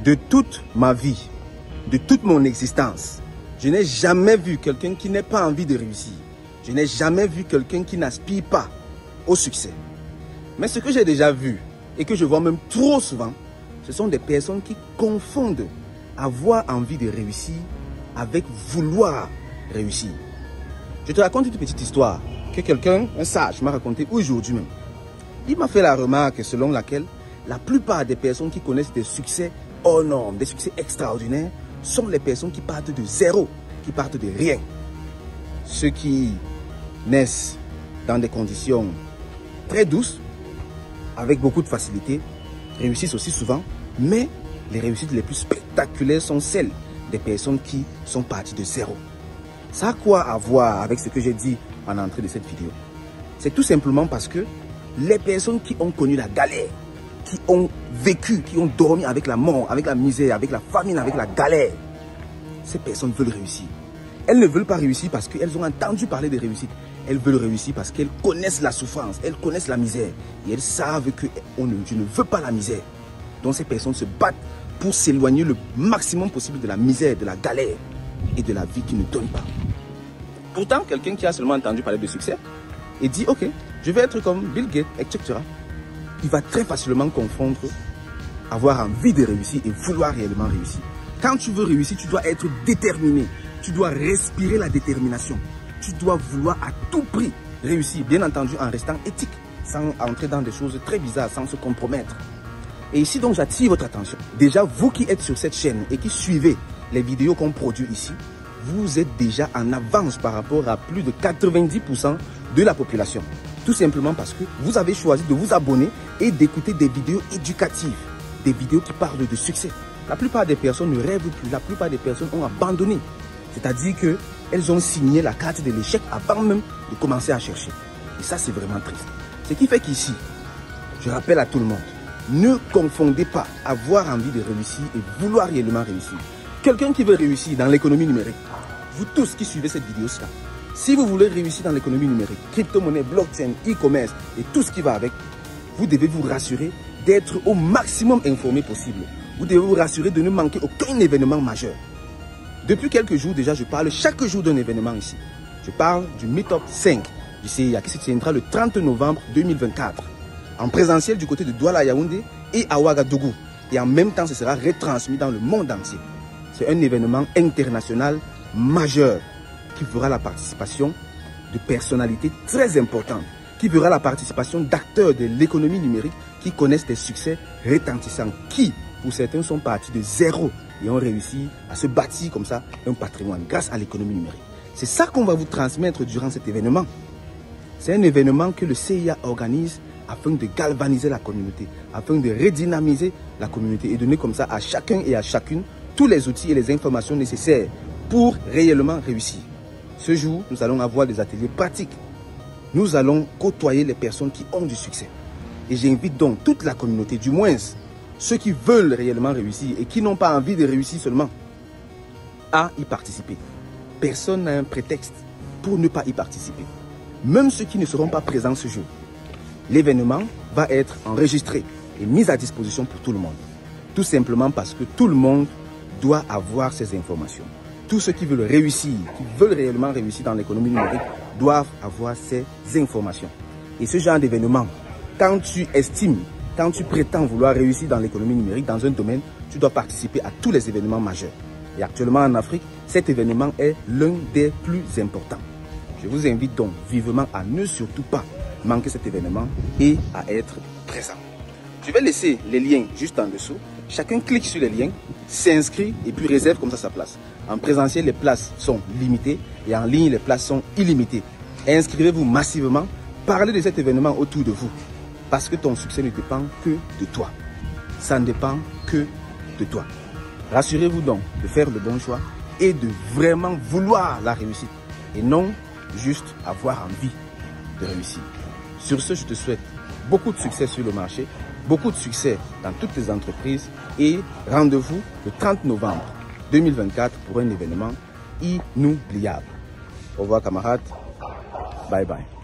De toute ma vie, de toute mon existence, je n'ai jamais vu quelqu'un qui n'ait pas envie de réussir. Je n'ai jamais vu quelqu'un qui n'aspire pas au succès. Mais ce que j'ai déjà vu et que je vois même trop souvent, ce sont des personnes qui confondent avoir envie de réussir avec vouloir réussir. Je te raconte une petite histoire que quelqu'un, un sage, m'a raconté aujourd'hui même. Il m'a fait la remarque selon laquelle la plupart des personnes qui connaissent des succès hors normes, des succès extraordinaires, sont les personnes qui partent de zéro, qui partent de rien. Ceux qui naissent dans des conditions très douces, avec beaucoup de facilité, réussissent aussi souvent, mais les réussites les plus spectaculaires sont celles des personnes qui sont parties de zéro. Ça a quoi à voir avec ce que j'ai dit en entrée de cette vidéo? C'est tout simplement parce que les personnes qui ont connu la galère, qui ont vécu, qui ont dormi avec la mort, avec la misère, avec la famine, avec la galère, ces personnes veulent réussir. Elles ne veulent pas réussir parce qu'elles ont entendu parler de réussite. Elles veulent réussir parce qu'elles connaissent la souffrance, elles connaissent la misère. Et elles savent que je ne veux pas la misère. Donc ces personnes se battent pour s'éloigner le maximum possible de la misère, de la galère et de la vie qui ne donne pas. Pourtant, quelqu'un qui a seulement entendu parler de succès et dit « Ok, je vais être comme Bill Gates, etc. » Il va très facilement confondre avoir envie de réussir et vouloir réellement réussir. Quand tu veux réussir, tu dois être déterminé. Tu dois respirer la détermination. Tu dois vouloir à tout prix réussir, bien entendu en restant éthique, sans entrer dans des choses très bizarres, sans se compromettre. Et ici donc j'attire votre attention. Déjà, vous qui êtes sur cette chaîne et qui suivez les vidéos qu'on produit ici, vous êtes déjà en avance par rapport à plus de 90% de la population. Tout simplement parce que vous avez choisi de vous abonner et d'écouter des vidéos éducatives, des vidéos qui parlent de succès. La plupart des personnes ne rêvent plus, la plupart des personnes ont abandonné. C'est-à-dire qu'elles ont signé la carte de l'échec avant même de commencer à chercher. Et ça, c'est vraiment triste. Ce qui fait qu'ici, je rappelle à tout le monde, ne confondez pas avoir envie de réussir et vouloir réellement réussir. Quelqu'un qui veut réussir dans l'économie numérique, vous tous qui suivez cette vidéo-là, si vous voulez réussir dans l'économie numérique, crypto-monnaie, blockchain, e-commerce et tout ce qui va avec, vous devez vous rassurer d'être au maximum informé possible. Vous devez vous rassurer de ne manquer aucun événement majeur. Depuis quelques jours déjà, je parle chaque jour d'un événement ici. Je parle du Meetup 5 du CIA qui se tiendra le 30 novembre 2024 en présentiel du côté de Douala Yaoundé et à Ouagadougou. Et en même temps, ce sera retransmis dans le monde entier. C'est un événement international majeur qui fera la participation de personnalités très importantes, qui fera la participation d'acteurs de l'économie numérique qui connaissent des succès retentissants, qui, pour certains, sont partis de zéro et ont réussi à se bâtir comme ça un patrimoine grâce à l'économie numérique. C'est ça qu'on va vous transmettre durant cet événement. C'est un événement que le CIA organise afin de galvaniser la communauté, afin de redynamiser la communauté et donner comme ça à chacun et à chacune tous les outils et les informations nécessaires pour réellement réussir. Ce jour, nous allons avoir des ateliers pratiques. Nous allons côtoyer les personnes qui ont du succès. Et j'invite donc toute la communauté, du moins ceux qui veulent réellement réussir et qui n'ont pas envie de réussir seulement, à y participer. Personne n'a un prétexte pour ne pas y participer. Même ceux qui ne seront pas présents ce jour. L'événement va être enregistré et mis à disposition pour tout le monde. Tout simplement parce que tout le monde doit avoir ces informations. Tous ceux qui veulent réussir, qui veulent réellement réussir dans l'économie numérique, doivent avoir ces informations. Et ce genre d'événement, quand tu estimes, quand tu prétends vouloir réussir dans l'économie numérique, dans un domaine, tu dois participer à tous les événements majeurs. Et actuellement en Afrique, cet événement est l'un des plus importants. Je vous invite donc vivement à ne surtout pas manquer cet événement et à être présent. Je vais laisser les liens juste en dessous. Chacun clique sur les liens, s'inscrit et puis réserve comme ça sa place. En présentiel, les places sont limitées et en ligne, les places sont illimitées. Inscrivez-vous massivement, parlez de cet événement autour de vous. Parce que ton succès ne dépend que de toi. Ça ne dépend que de toi. Rassurez-vous donc de faire le bon choix et de vraiment vouloir la réussite. Et non juste avoir envie de réussir. Sur ce, je te souhaite beaucoup de succès sur le marché, beaucoup de succès dans toutes les entreprises et rendez-vous le 30 novembre 2024 pour un événement inoubliable. Au revoir camarades, bye bye.